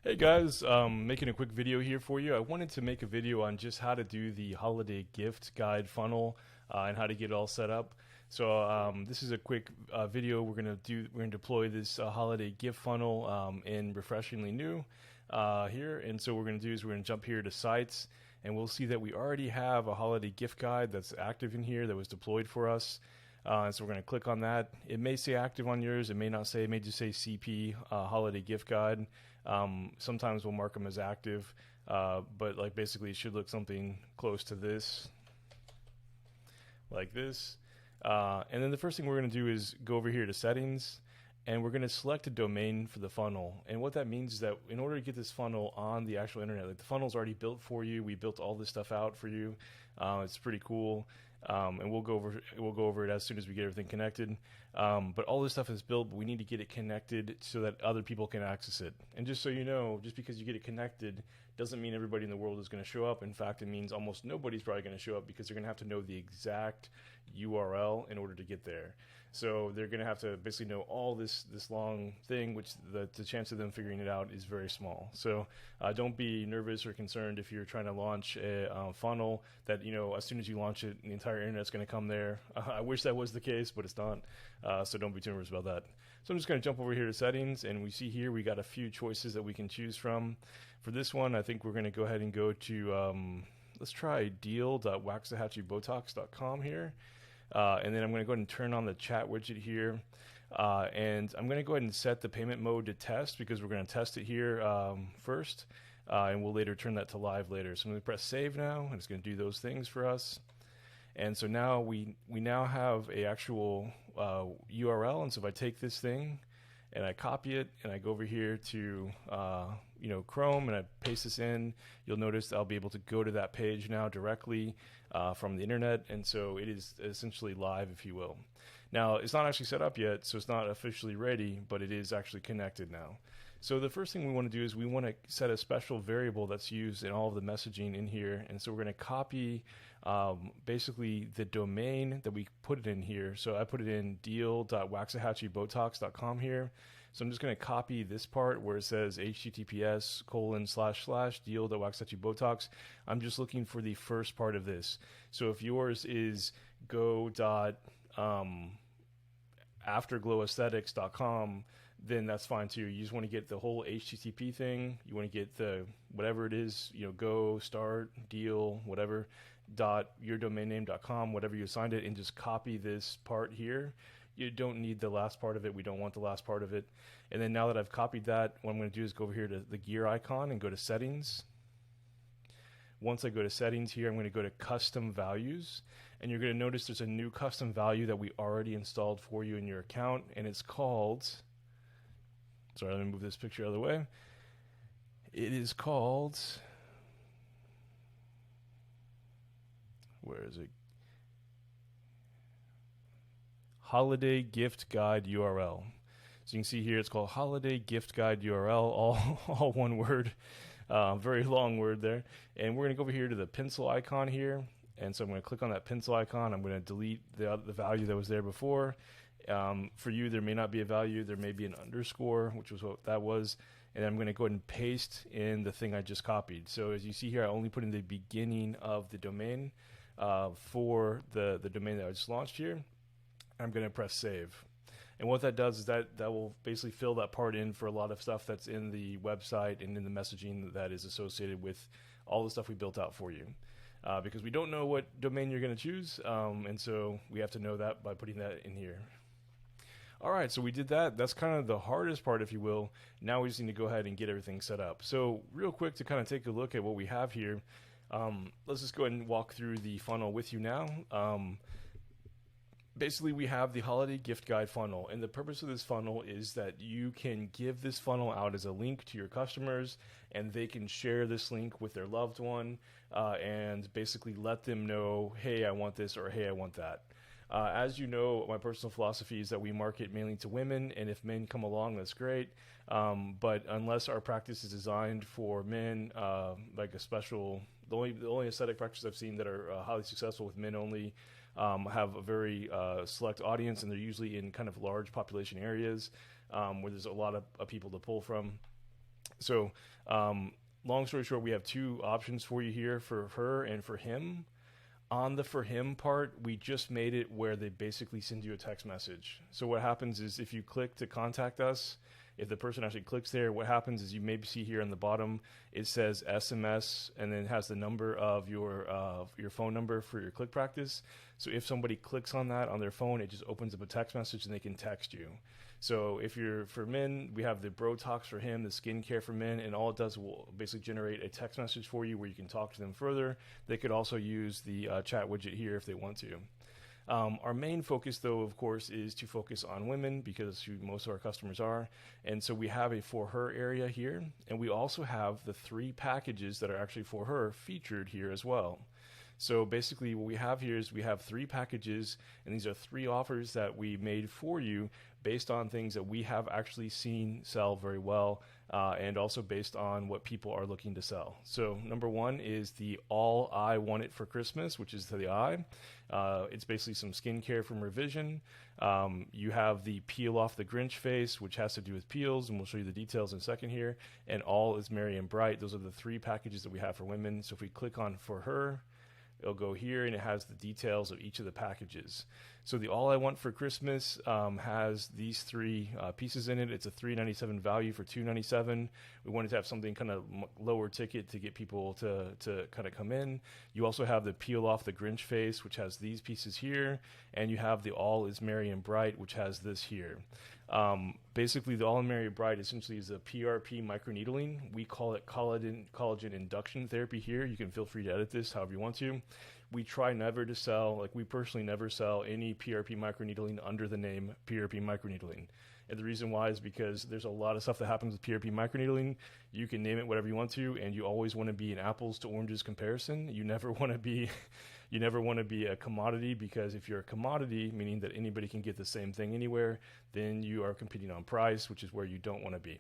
Hey guys, making a quick video here for you. I wanted to make a video on just how to do the holiday gift guide funnel and how to get it all set up. So this is a quick video. We're gonna deploy this holiday gift funnel in Refreshingly New here. And so what we're gonna do is we're gonna jump here to sites, and we'll see that we already have a holiday gift guide that's active in here that was deployed for us. So we're going to click on that. It may say active on yours. It may not say. It may just say CP holiday gift guide. Sometimes we'll mark them as active, but like basically it should look something close to this, like this. And then the first thing we're going to do is go over here to settings, and we're going to select a domain for the funnel. And what that means is that in order to get this funnel on the actual internet, like the funnel's already built for you. We built all this stuff out for you. It's pretty cool. And we'll go over it as soon as we get everything connected. But all this stuff is built, but we need to get it connected so that other people can access it. And just so you know, just because you get it connected doesn't mean everybody in the world is going to show up. In fact, it means almost nobody's probably going to show up because they're going to have to know the exact URL in order to get there. So they're going to have to basically know all this long thing, which the chance of them figuring it out is very small. So don't be nervous or concerned if you're trying to launch a funnel that, you know, as soon as you launch it, the entire internet's going to come there. I wish that was the case, but it's not. So don't be too nervous about that. So I'm just going to jump over here to settings, and we see here we got a few choices that we can choose from. For this one, I think we're going to go ahead and go to, let's try deal.waxahachieBotox.com here. And then I'm going to go ahead and turn on the chat widget here. And I'm going to go ahead and set the payment mode to test because we're going to test it here first. And we'll later turn that to live later. So I'm going to press save now, and it's going to do those things for us. And so now we now have a actual URL. And so if I take this thing and I copy it and I go over here to Chrome and I paste this in, you'll notice I'll be able to go to that page now directly from the internet. And so it is essentially live, if you will. Now, it's not actually set up yet, so it's not officially ready, but it is actually connected now. So the first thing we want to do is we want to set a special variable that's used in all of the messaging in here. And so we're going to copy basically the domain that we put it in here. So I put it in deal.waxahachieBotox.com here. So I'm just going to copy this part where it says https://deal.waxahachieBotox. I'm just looking for the first part of this. So if yours is go.afterglowaesthetics.com, then that's fine too. You just want to get the whole HTTP thing. You want to get the whatever it is, go, start, deal, whatever, .yourdomainname.com, whatever you assigned it, and just copy this part here. You don't need the last part of it. We don't want the last part of it. And then now that I've copied that, what I'm going to do is go over here to the gear icon and go to settings. Once I go to settings here, I'm going to go to custom values, and you're going to notice there's a new custom value that we already installed for you in your account, and it's called, sorry, let me move this picture out of the way. It is called, where is it? Holiday Gift Guide URL. So you can see here it's called Holiday Gift Guide URL, all one word, very long word there. And we're going to go over here to the pencil icon here. And so I'm going to click on that pencil icon. I'm going to delete the value that was there before. For you, there may not be a value. There may be an underscore, which was what that was. And I'm going to go ahead and paste in the thing I just copied. So as you see here, I only put in the beginning of the domain for the domain that I just launched here. I'm going to press save. And what that does is that will basically fill that part in for a lot of stuff that's in the website and in the messaging that is associated with all the stuff we built out for you. Because we don't know what domain you're going to choose, and so we have to know that by putting that in here. All right, so we did that. That's kind of the hardest part, if you will. Now we just need to go ahead and get everything set up. So real quick to kind of take a look at what we have here, let's just go ahead and walk through the funnel with you now. Basically, we have the holiday gift guide funnel, and the purpose of this funnel is that you can give this funnel out as a link to your customers, and they can share this link with their loved one and basically let them know, hey, I want this, or hey, I want that. As you know, my personal philosophy is that we market mainly to women, and if men come along, that's great. But unless our practice is designed for men, like a special, the only aesthetic practices I've seen that are highly successful with men only have a very select audience, and they're usually in kind of large population areas where there's a lot of people to pull from. So, long story short, we have two options for you here, for her and for him. On the for him part, we just made it where they basically send you a text message. So what happens is if you click to contact us, if the person actually clicks there, what happens is you maybe see here on the bottom, it says SMS and then it has the number of your phone number for your click practice. So if somebody clicks on that on their phone, it just opens up a text message and they can text you. So if you're for men, we have the Bro Talks for him, the skincare for men, and all it does will basically generate a text message for you where you can talk to them further. They could also use the chat widget here if they want to. Our main focus, though, of course, is to focus on women because who most of our customers are. And so we have a for her area here, and we also have the 3 packages that are actually for her featured here as well. So basically what we have here is we have 3 packages, and these are 3 offers that we made for you based on things that we have actually seen sell very well, and also based on what people are looking to sell. So number 1 is the All I Want It for Christmas, which is to the eye. It's basically some skincare from Revision. You have the Peel Off the Grinch Face, which has to do with peels, and we'll show you the details in a second here. And All is Merry and Bright. Those are the 3 packages that we have for women. So if we click on For Her, it'll go here and it has the details of each of the packages. So the All I Want for Christmas has these 3 pieces in it. It's a $3.97 value for $2.97. We wanted to have something kind of lower ticket to get people to kind of come in. You also have the Peel Off the Grinch Face, which has these pieces here, and you have the All is Merry and Bright, which has this here. Basically, the All is Merry and Bright essentially is a PRP microneedling. We call it collagen induction therapy here. You can feel free to edit this however you want to. We try never to sell, like we personally never sell any PRP microneedling under the name PRP microneedling. And the reason why is because there's a lot of stuff that happens with PRP microneedling. You can name it whatever you want to, and you always want to be an apples to oranges comparison. You never want to be a commodity, because if you're a commodity, meaning that anybody can get the same thing anywhere, then you are competing on price, which is where you don't want to be.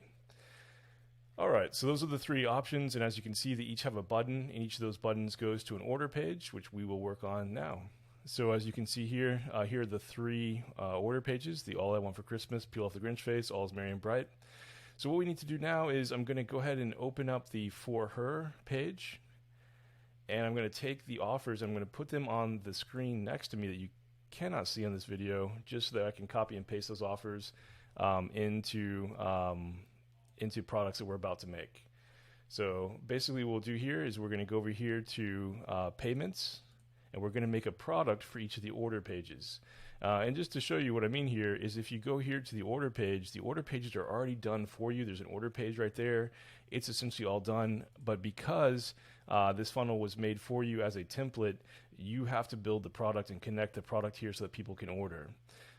All right, so those are the 3 options, and as you can see, they each have a button, and each of those buttons goes to an order page, which we will work on now. So as you can see here, here are the 3 order pages: the All I Want for Christmas, Peel Off the Grinch Face, All is Merry and Bright. So what we need to do now is I'm going to go ahead and open up the For Her page, and I'm going to take the offers, I'm going to put them on the screen next to me that you cannot see on this video, just so that I can copy and paste those offers into products that we're about to make. So basically what we'll do here is we're going to go over here to payments, and we're going to make a product for each of the order pages. And just to show you what I mean here is if you go here to the order pages are already done for you. There's an order page right there. It's essentially all done, but because this funnel was made for you as a template, you have to build the product and connect the product here so that people can order.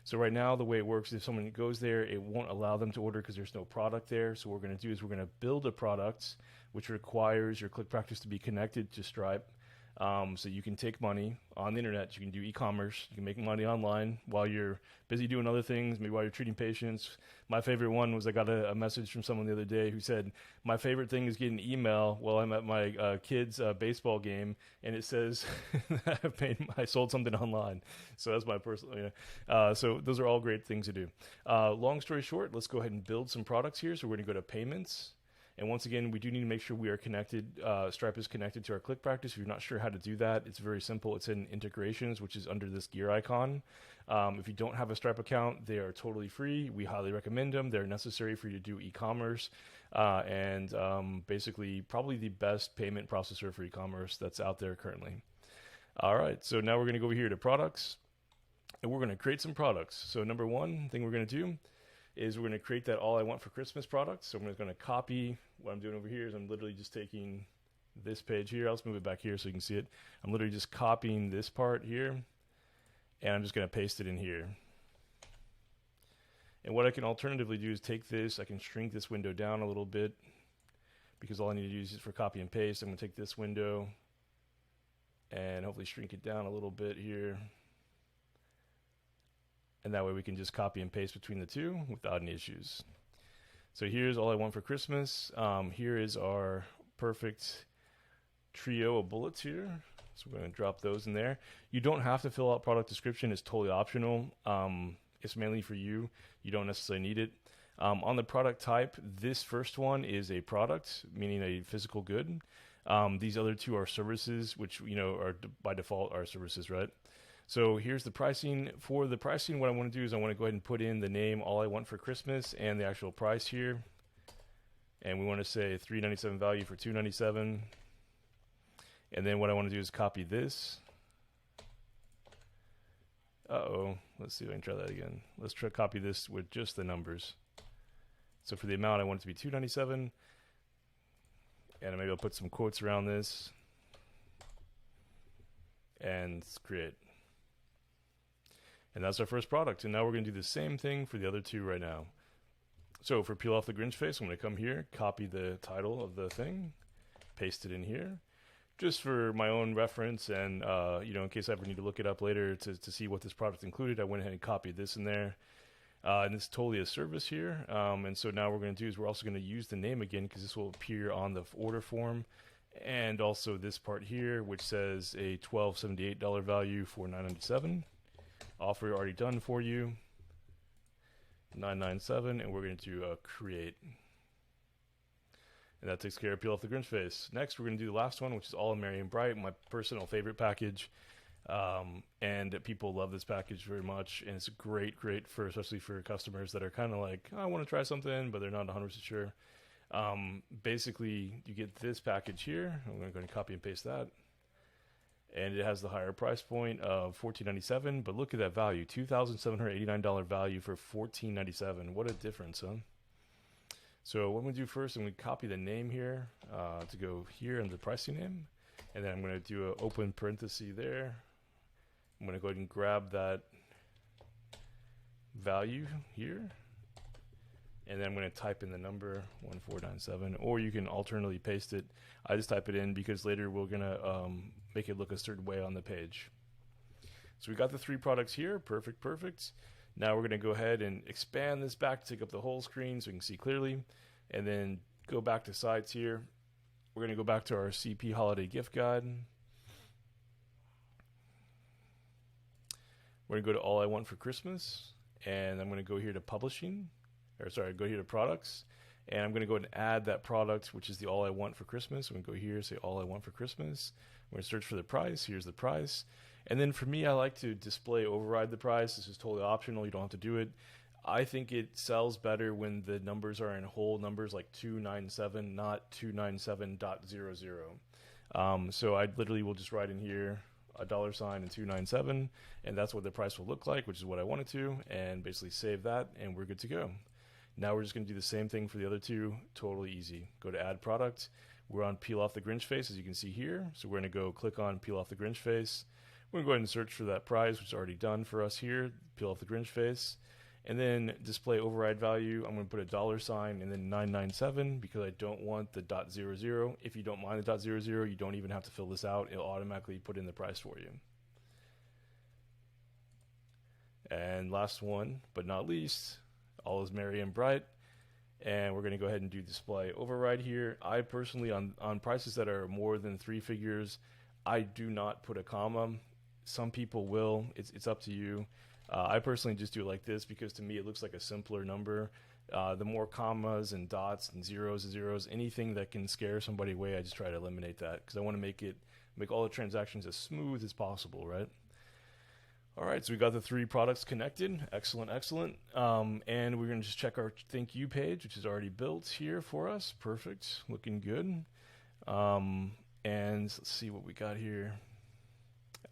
So right now, the way it works is if someone goes there, it won't allow them to order because there's no product there. So what we're going to do is we're going to build a product which requires your click practice to be connected to Stripe. So you can take money on the internet, you can do e-commerce, you can make money online while you're busy doing other things, maybe while you're treating patients. My favorite one was I got a message from someone the other day who said, my favorite thing is getting an email while I'm at my kid's baseball game, and it says I sold something online. So that's my personal, so those are all great things to do. Long story short, let's go ahead and build some products here. So we're going to go to payments. And once again, we do need to make sure we are connected. Stripe is connected to our click practice. If you're not sure how to do that, it's very simple. It's in integrations, which is under this gear icon. If you don't have a Stripe account, they are totally free. We highly recommend them. They're necessary for you to do e-commerce, and basically probably the best payment processor for e-commerce that's out there currently. All right, so now we're going to go over here to products, and we're going to create some products. So number 1 thing we're going to do is we're going to create that All I Want for Christmas product. So I'm just going to copy. What I'm doing over here is I'm literally just taking this page here. I'll just move it back here so you can see it. I'm literally just copying this part here, and I'm just going to paste it in here. And what I can alternatively do is take this. I can shrink this window down a little bit because all I need to do is for copy and paste. I'm going to take this window and hopefully shrink it down a little bit here. And that way we can just copy and paste between the two without any issues. So here's All I Want for Christmas. Here is our perfect trio of bullets here. So we're going to drop those in there. You don't have to fill out product description. It's totally optional. It's mainly for you. You don't necessarily need it. On the product type, this first one is a product, meaning a physical good. These other two are services, which are by default are services, right? So here's the pricing. For the pricing, what I want to do is I want to go ahead and put in the name All I Want for Christmas and the actual price here. And we want to say $3.97 value for $2.97. And then what I want to do is copy this. Let's see if I can try that again. Let's try copy this with just the numbers. So for the amount, I want it to be $2.97. And maybe I'll put some quotes around this. And create. And that's our first product. And now we're going to do the same thing for the other two right now. So for Peel Off the Grinch Face, I'm going to come here, copy the title of the thing, paste it in here. Just for my own reference and, in case I ever need to look it up later to see what this product included, I went ahead and copied this in there. And it's totally a service here. And so now what we're going to do is we're also going to use the name again because this will appear on the order form. And also this part here, which says a $12.78 value for $9.97. Offer already done for you. $9.97, and we're going to create. And that takes care of Peel Off the Grinch Face. Next, we're going to do the last one, which is All Merry and Bright, my personal favorite package. And people love this package very much, and it's great especially for customers that are kind of like, I want to try something, but they're not 100% sure. Basically, you get this package here. I'm going to go and copy and paste that. And it has the higher price point of $14.97, but look at that value, $2,789 value for $14.97. What a difference, huh? So what I'm going to do first, I'm going to copy the name here to go here in the pricing name. And then I'm going to do an open parenthesis there. I'm going to go ahead and grab that value here. And then I'm going to type in the number 1497, or you can alternately paste it. I just type it in because later we're going to make it look a certain way on the page. So we got the three products here. Perfect. Now we're going to go ahead and expand this back to take up the whole screen so we can see clearly. And then go back to sites here. We're going to go back to our CP Holiday Gift Guide. We're going to go to All I Want for Christmas. And I'm going to go here to Publishing. Go here to Products. And I'm going to go ahead and add that product, which is the All I Want for Christmas. I'm going to go here, say All I Want for Christmas. I'm going to search for the price. Here's the price. And then for me, I like to display override the price. This is totally optional. You don't have to do it. I think it sells better when the numbers are in whole numbers like 297, not 297.00. So I literally will just write in here a $sign and 297, and that's what the price will look like, which is what I wanted to, and basically save that, and we're good to go. Now we're just going to do the same thing for the other two. Totally easy. Go to Add Product. We're on Peel Off the Grinch Face, as you can see here. So we're going to go click on Peel Off the Grinch Face. We're going to go ahead and search for that prize, which is already done for us here. Peel Off the Grinch Face. And then display override value. I'm going to put a $sign and then 997 because I don't want the .00. If you don't mind the .00, you don't even have to fill this out. It'll automatically put in the price for you. And last one, but not least, All is Merry and Bright. And we're going to go ahead and do display override here. I personally, on prices that are more than 3 figures, I do not put a comma. Some people will. It's up to you. I personally just do it like this because to me it looks like a simpler number. The more commas and dots and zeros, anything that can scare somebody away, I just try to eliminate that because I want to make all the transactions as smooth as possible, right? All right, so we got the 3 products connected. Excellent. And we're going to just check our thank you page, which is already built here for us. Perfect, looking good. And let's see what we got here.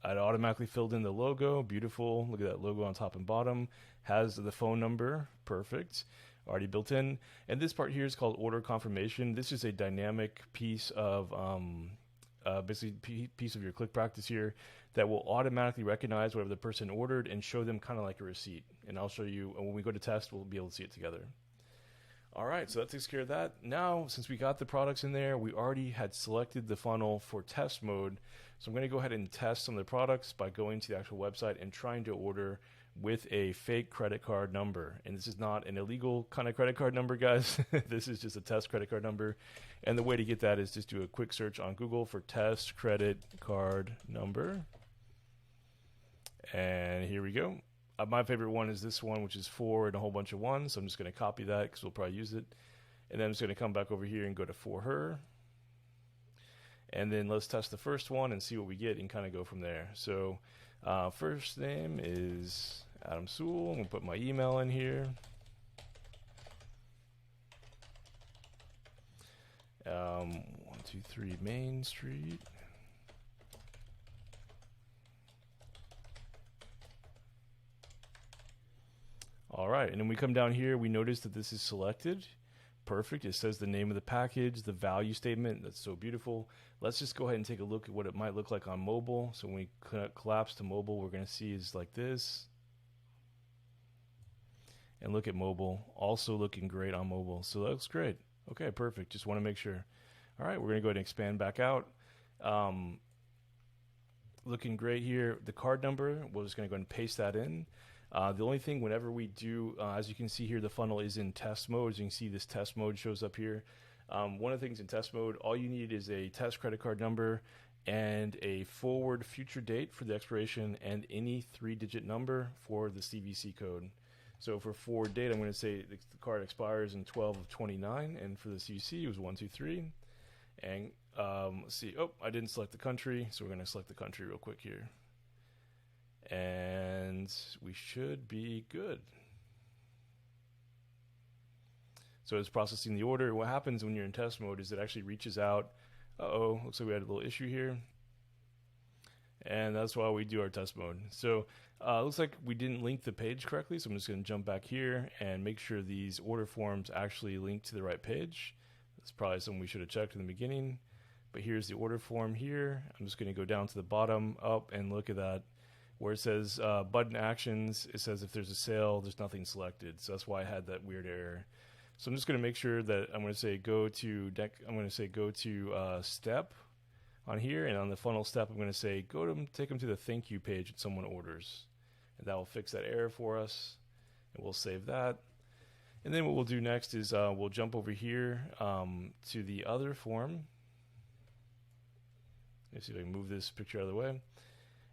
It automatically filled in the logo. Beautiful. Look at that logo on top and bottom. Has the phone number. Perfect. Already built in. And this part here is called order confirmation. This is a dynamic piece of basically piece of your click practice here that will automatically recognize whatever the person ordered and show them kind of like a receipt. And I'll show you when we go to test, we'll be able to see it together. All right, so that takes care of that. Now, since we got the products in there, we already had selected the funnel for test mode. So I'm going to go ahead and test some of the products by going to the actual website and trying to order with a fake credit card number. And this is not an illegal kind of credit card number, guys. This is just a test credit card number. And the way to get that is just do a quick search on Google for test credit card number. And here we go. my favorite one is this one, which is 4 and a whole bunch of 1s. So I'm just going to copy that because we'll probably use it. And then I'm just going to come back over here and go to for her. And then let's test the first one and see what we get and kind of go from there. So first name is Adam Sewell. I'm going to put my email in here. 123 Main Street. All right, and then we come down here, we notice that this is selected. Perfect. It says the name of the package, the value statement. That's so beautiful. Let's just go ahead and take a look at what it might look like on mobile. So when we collapse to mobile, we're going to see is like this. And look at mobile, also looking great on mobile. So that looks great. Okay, perfect. Just want to make sure. All right, we're going to go ahead and expand back out. Looking great here. The card number, we're just going to go ahead and paste that in. The only thing, whenever we do, as you can see here, the funnel is in test mode. As you can see, this test mode shows up here. One of the things in test mode, all you need is a test credit card number and a forward future date for the expiration and any 3-digit number for the CVC code. So for forward date, I'm going to say the card expires in 12/29, and for the CVC, it was 123. And let's see. Oh, I didn't select the country, so we're going to select the country real quick here. And we should be good. So it's processing the order. What happens when you're in test mode is it actually reaches out. Uh-oh, looks like we had a little issue here. And that's why we do our test mode. So looks like we didn't link the page correctly, so I'm just going to jump back here and make sure these order forms actually link to the right page. That's probably something we should have checked in the beginning. But here's the order form here. I'm just going to go down to the bottom, up, and look at that. Where it says button actions, it says if there's a sale, there's nothing selected. So that's why I had that weird error. So I'm just going to make sure that I'm going to say go to step on here, and on the funnel step, I'm going to say take them to the thank you page when someone orders, and that will fix that error for us. And we'll save that. And then what we'll do next is we'll jump over here to the other form. Let's see if I can move this picture out of the way.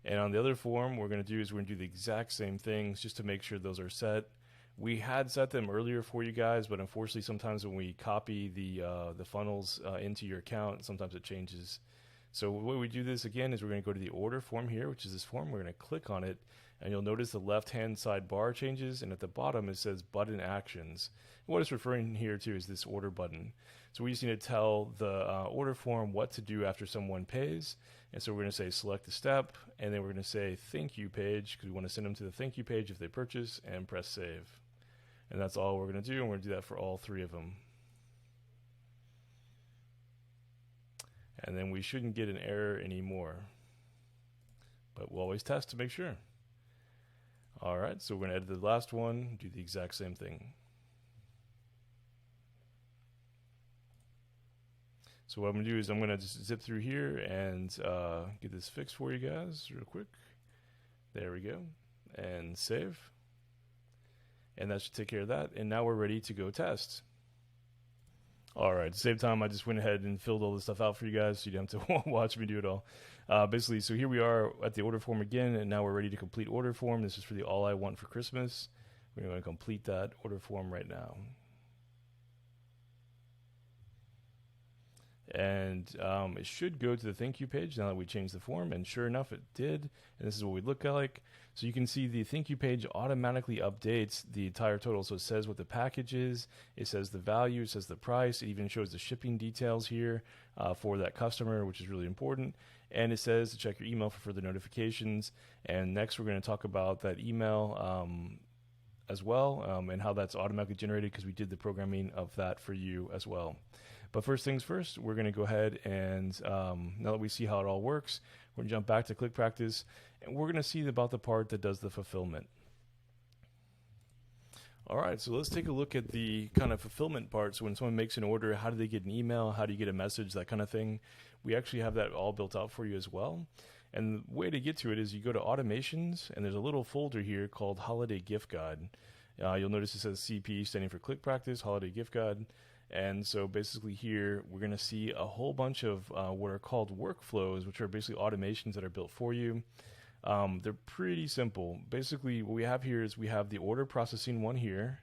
And on the other form, what we're going to do is we're going to do the exact same things just to make sure those are set. We had set them earlier for you guys, but unfortunately, sometimes when we copy the funnels into your account, sometimes it changes. So the way we do this again is we're going to go to the order form here, which is this form. We're going to click on it, and you'll notice the left-hand side bar changes, and at the bottom it says button actions. And what it's referring here to is this order button. So we just need to tell the order form what to do after someone pays. And so we're going to say select the step, and then we're going to say thank you page, because we want to send them to the thank you page if they purchase, and press save. And that's all we're going to do, and we're going to do that for all 3 of them. And then we shouldn't get an error anymore. But we'll always test to make sure. All right, so we're going to edit the last one, do the exact same thing. So what I'm going to do is I'm going to just zip through here and get this fixed for you guys real quick. There we go. And save. And that should take care of that. And now we're ready to go test. All right, same time, I just went ahead and filled all this stuff out for you guys so you don't have to watch me do it all. Basically, so here we are at the order form again, and now we're ready to complete order form. This is for the All I Want for Christmas. We're going to complete that order form right now. And it should go to the thank you page now that we changed the form, and sure enough it did, and this is what we look like. So you can see the thank you page automatically updates the entire total. So it says what the package is, it says the value, it says the price, it even shows the shipping details here for that customer, which is really important. And it says to check your email for further notifications. And next we're going to talk about that email as well, and how that's automatically generated because we did the programming of that for you as well. But first things first, we're going to go ahead and now that we see how it all works, we're going to jump back to Click Practice, and we're going to see about the part that does the fulfillment. All right, so let's take a look at the kind of fulfillment part. So when someone makes an order, how do they get an email? How do you get a message? That kind of thing. We actually have that all built out for you as well. And the way to get to it is you go to Automations, and there's a little folder here called Holiday Gift Guide. You'll notice it says CP, standing for Click Practice, Holiday Gift Guide. And so basically here, we're going to see a whole bunch of what are called workflows, which are basically automations that are built for you. They're pretty simple. Basically, what we have here is we have the order processing one here,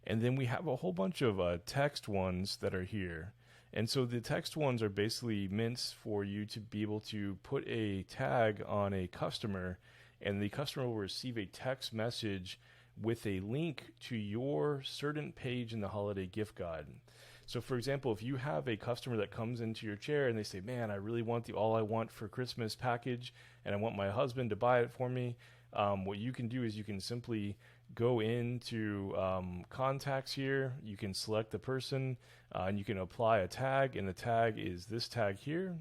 and then we have a whole bunch of text ones that are here. And so the text ones are basically meant for you to be able to put a tag on a customer, and the customer will receive a text message with a link to your certain page in the holiday gift guide. So for example, if you have a customer that comes into your chair and they say, man, I really want the All I Want for Christmas package, and I want my husband to buy it for me, what you can do is you can simply go into contacts here. You can select the person, and you can apply a tag, and the tag is this tag here.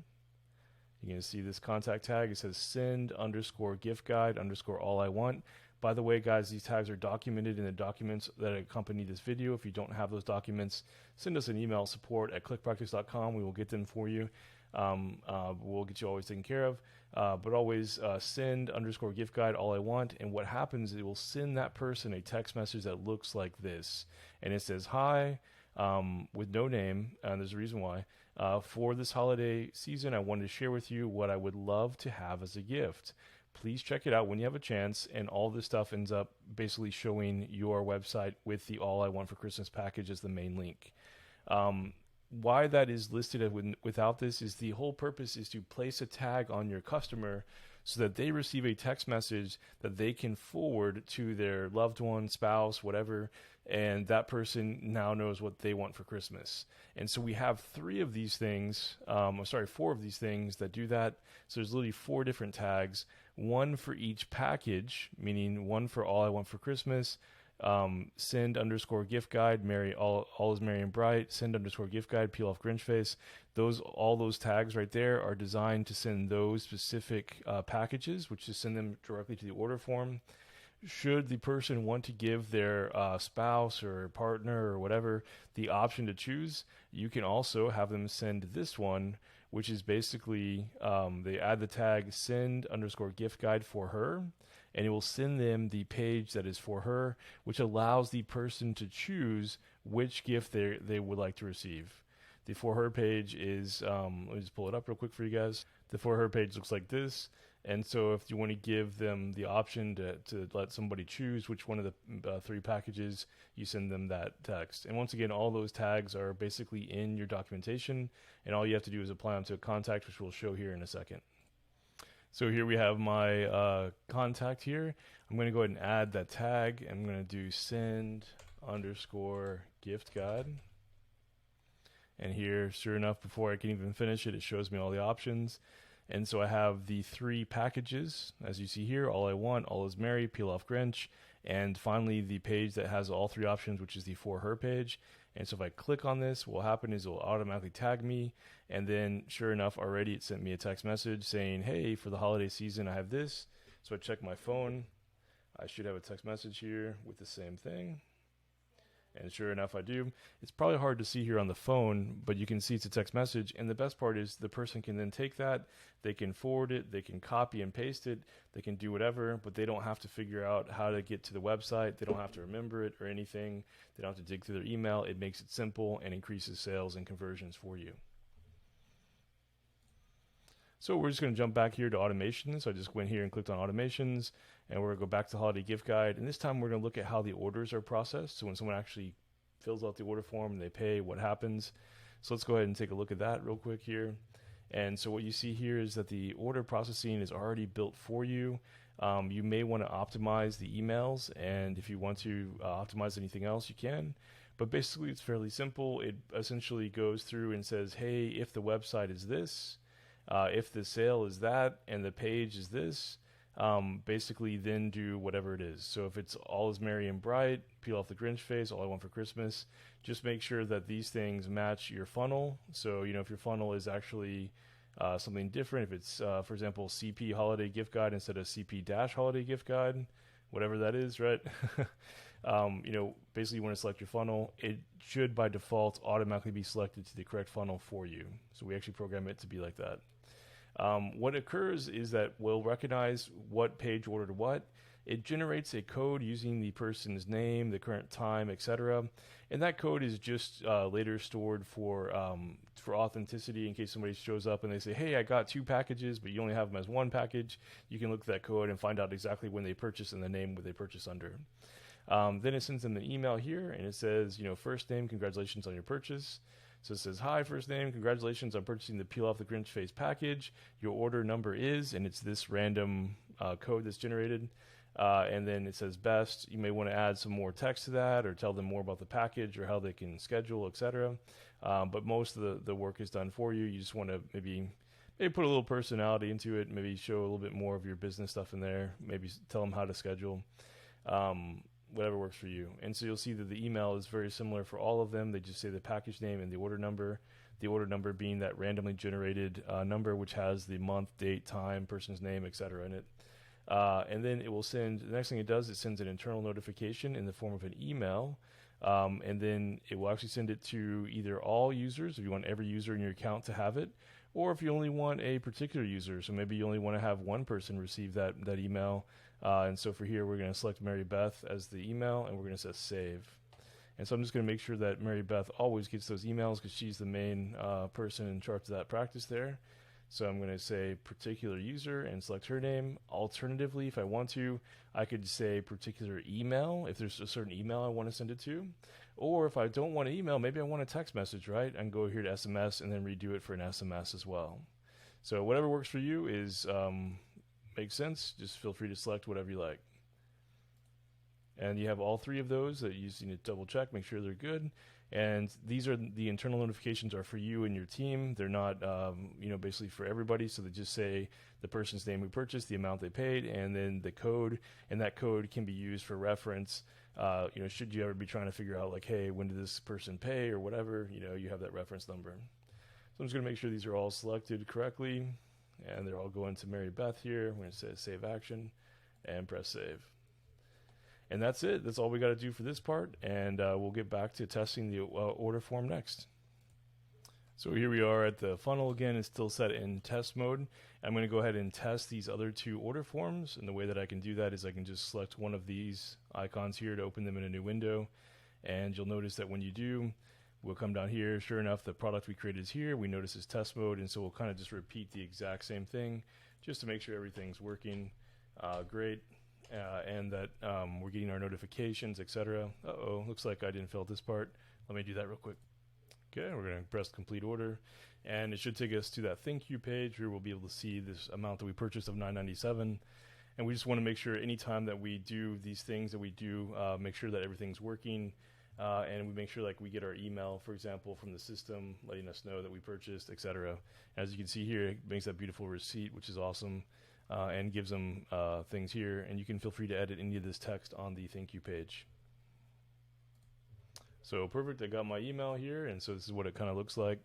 You can see this contact tag. It says send _ gift guide _ all I want. By the way, guys, these tags are documented in the documents that accompany this video. If you don't have those documents, send us an email, support@clickpractice.com. We will get them for you. We'll get you always taken care of. But always send _ gift guide all I want. And what happens is it will send that person a text message that looks like this. And it says, hi, with no name, and there's a reason why. For this holiday season, I wanted to share with you what I would love to have as a gift. Please check it out when you have a chance, and all this stuff ends up basically showing your website with the All I Want for Christmas package as the main link. Why that is listed without this is the whole purpose is to place a tag on your customer so that they receive a text message that they can forward to their loved one, spouse, whatever, and that person now knows what they want for Christmas. And so we have 4 of these things that do that. So there's literally 4 different tags, one for each package, meaning one for All I Want for Christmas, send _ gift guide, Merry all is merry and bright, send _ gift guide, peel off Grinch face. All those tags right there are designed to send those specific packages, which is send them directly to the order form. Should the person want to give their spouse or partner or whatever the option to choose, you can also have them send this one, which is basically they add the tag send _ gift guide for her, and it will send them the page that is for her, which allows the person to choose which gift they would like to receive. The for her page is, let me just pull it up real quick for you guys. The for her page looks like this. And so if you want to give them the option to let somebody choose which one of the 3 packages, you send them that text. And once again, all those tags are basically in your documentation, and all you have to do is apply them to a contact, which we'll show here in a second. So here we have my contact here. I'm going to go ahead and add that tag. I'm going to do send _ gift guide. And here, sure enough, before I can even finish it, it shows me all the options. And so I have the 3 packages, as you see here, All I Want, All is Merry, Peel Off Grinch, and finally the page that has all 3 options, which is the For Her page. And so if I click on this, what will happen is it will automatically tag me, and then sure enough, already it sent me a text message saying, hey, for the holiday season, I have this. So I check my phone. I should have a text message here with the same thing. And sure enough, I do. It's probably hard to see here on the phone, but you can see it's a text message. And the best part is the person can then take that, they can forward it, they can copy and paste it, they can do whatever, but they don't have to figure out how to get to the website. They don't have to remember it or anything. They don't have to dig through their email. It makes it simple and increases sales and conversions for you. So we're just going to jump back here to automations. So I just went here and clicked on automations, and we're going to go back to the holiday gift guide. And this time we're going to look at how the orders are processed. So when someone actually fills out the order form and they pay, what happens. So let's go ahead and take a look at that real quick here. And so what you see here is that the order processing is already built for you. You may want to optimize the emails, and if you want to optimize anything else, you can. But basically it's fairly simple. It essentially goes through and says, hey, if the website is this, if the sale is that and the page is this, basically then do whatever it is. So if it's All is Merry and Bright, Peel Off the Grinch face, All I Want for Christmas, just make sure that these things match your funnel. So, you know, if your funnel is actually something different, if it's, for example, CP Holiday Gift Guide instead of CP-Holiday Gift Guide, whatever that is, right? You know, basically you want to select your funnel. It should by default automatically be selected to the correct funnel for you. So we actually program it to be like that. What occurs is that we'll recognize what page ordered what. it generates a code using the person's name, the current time, etc. And that code is just later stored for authenticity in case somebody shows up and they say, hey, I got 2 packages, but you only have them as 1 package. You can look at that code and find out exactly when they purchased and the name where they purchased under. Then it sends them an email here, and it says, first name, congratulations on your purchase. So it says, hi, first name, congratulations on purchasing the Peel Off the Grinch Face package. Your order number is, and it's this random code that's generated. And then it says best. You may want to add some more text to that or tell them more about the package or how they can schedule, etc. But most of the work is done for you. You just want to maybe put a little personality into it, maybe show a little bit more of your business stuff in there, maybe tell them how to schedule. Whatever works for you. And so you'll see that the email is very similar for all of them. They just say the package name and the order number being that randomly generated number, which has the month, date, time, person's name, etc. in it. And then it will send, the next thing it does, it sends an internal notification in the form of an email. And then it will actually send it to either all users, if you want every user in your account to have it, or if you only want a particular user. So maybe you only want to have one person receive that email. And so for here, we're going to select Mary Beth as the email, and we're going to say save. And so I'm just going to make sure that Mary Beth always gets those emails because she's the main person in charge of that practice there. So I'm going to say particular user and select her name. Alternatively, if I want to, I could say particular email if there's a certain email I want to send it to. Or if I don't want an email, maybe I want a text message, right? I can go here to SMS and then redo it for an SMS as well. So whatever works for you is makes sense. Just feel free to select whatever you like. And you have all 3 of those that you just need to double check, make sure they're good. And these are the internal notifications are for you and your team. They're not, basically for everybody. So they just say the person's name who purchased, the amount they paid, and then the code. And that code can be used for reference. Should you ever be trying to figure out like, hey, when did this person pay or whatever, you have that reference number. So I'm just going to make sure these are all selected correctly. And they're all going to Mary Beth here. We're going to say save action and press save. And that's it. That's all we got to do for this part. And we'll get back to testing the order form next. So here we are at the funnel again. It's still set in test mode. I'm going to go ahead and test these other 2 order forms. And the way that I can do that is I can just select one of these icons here to open them in a new window. And you'll notice that when you do, we'll come down here. Sure enough, the product we created is here. We notice it's test mode. And so we'll kind of just repeat the exact same thing just to make sure everything's working great. And that we're getting our notifications, etc. Looks like I didn't fill out this part. Let me do that real quick. Okay, we're going to press complete order, and it should take us to that thank you page where we'll be able to see this amount that we purchased of $9.97. And we just want to make sure anytime that we do these things that we do, make sure that everything's working, and we make sure like we get our email, for example, from the system letting us know that we purchased, etc. As you can see here, it makes that beautiful receipt, which is awesome. And gives them things here, and you can feel free to edit any of this text on the thank you page. So perfect, I got my email here, and so this is what it kind of looks like.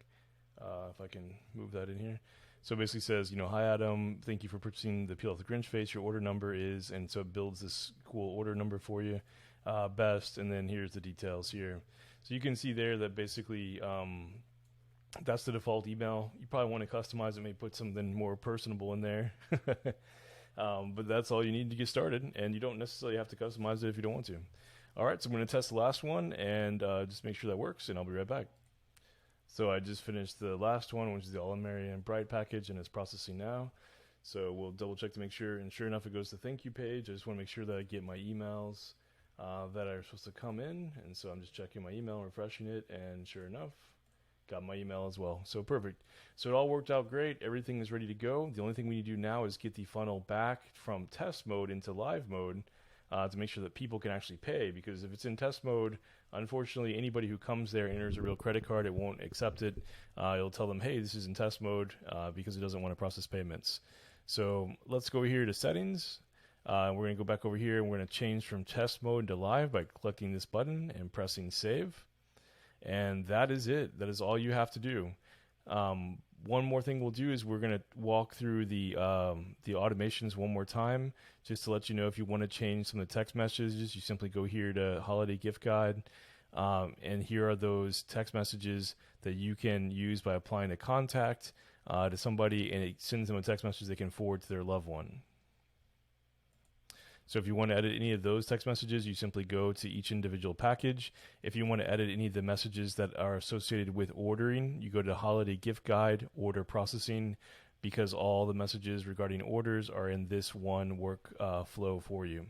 If I can move that in here. So it basically says, hi Adam, thank you for purchasing the Peel Off the Grinch Face. Your order number is, and so it builds this cool order number for you, best, and then here's the details here. So you can see there that basically that's the default email. You probably want to customize it, maybe put something more personable in there. But that's all you need to get started, and you don't necessarily have to customize it if you don't want to. All right, so I'm going to test the last one and just make sure that works, and I'll be right back. So I just finished the last one, which is the All Merry and Bright package, and it's processing now. So we'll double check to make sure, and sure enough, it goes to the thank you page. I just want to make sure that I get my emails that are supposed to come in, and so I'm just checking my email, refreshing it, and sure enough, got my email as well. So perfect. So it all worked out great. Everything is ready to go. The only thing we need to do now is get the funnel back from test mode into live mode to make sure that people can actually pay, because if it's in test mode, unfortunately, anybody who comes there enters a real credit card, it won't accept it. It'll tell them, hey, this is in test mode because it doesn't want to process payments. So let's go here to settings. We're going to go back over here, and we're going to change from test mode to live by clicking this button and pressing save. And that is it. That is all you have to do. One more thing we'll do is we're going to walk through the automations one more time, just to let you know if you want to change some of the text messages. You simply go here to Holiday Gift Guide, and here are those text messages that you can use by applying a contact to somebody, and it sends them a text message they can forward to their loved one. So if you want to edit any of those text messages, you simply go to each individual package. If you want to edit any of the messages that are associated with ordering, you go to Holiday Gift Guide, Order Processing, because all the messages regarding orders are in this one work flow for you.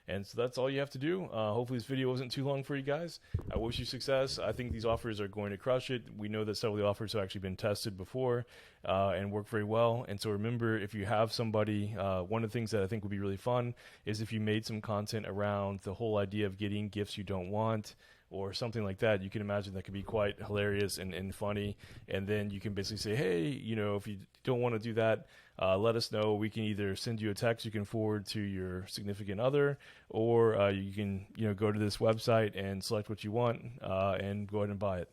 And so that's all you have to do. Hopefully this video wasn't too long for you guys. I wish you success. I think these offers are going to crush it. We know that several of the offers have actually been tested before and work very well. And so remember, if you have somebody, one of the things that I think would be really fun is if you made some content around the whole idea of getting gifts you don't want, or something like that. You can imagine that could be quite hilarious and funny. And then you can basically say, hey, you know, if you don't want to do that, let us know. We can either send you a text you can forward to your significant other, or you can, you know, go to this website and select what you want and go ahead and buy it.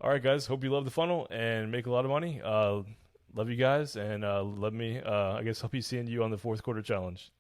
All right, guys. Hope you love the funnel and make a lot of money. Love you guys, and let me, I guess, help you seeing you on the fourth quarter challenge.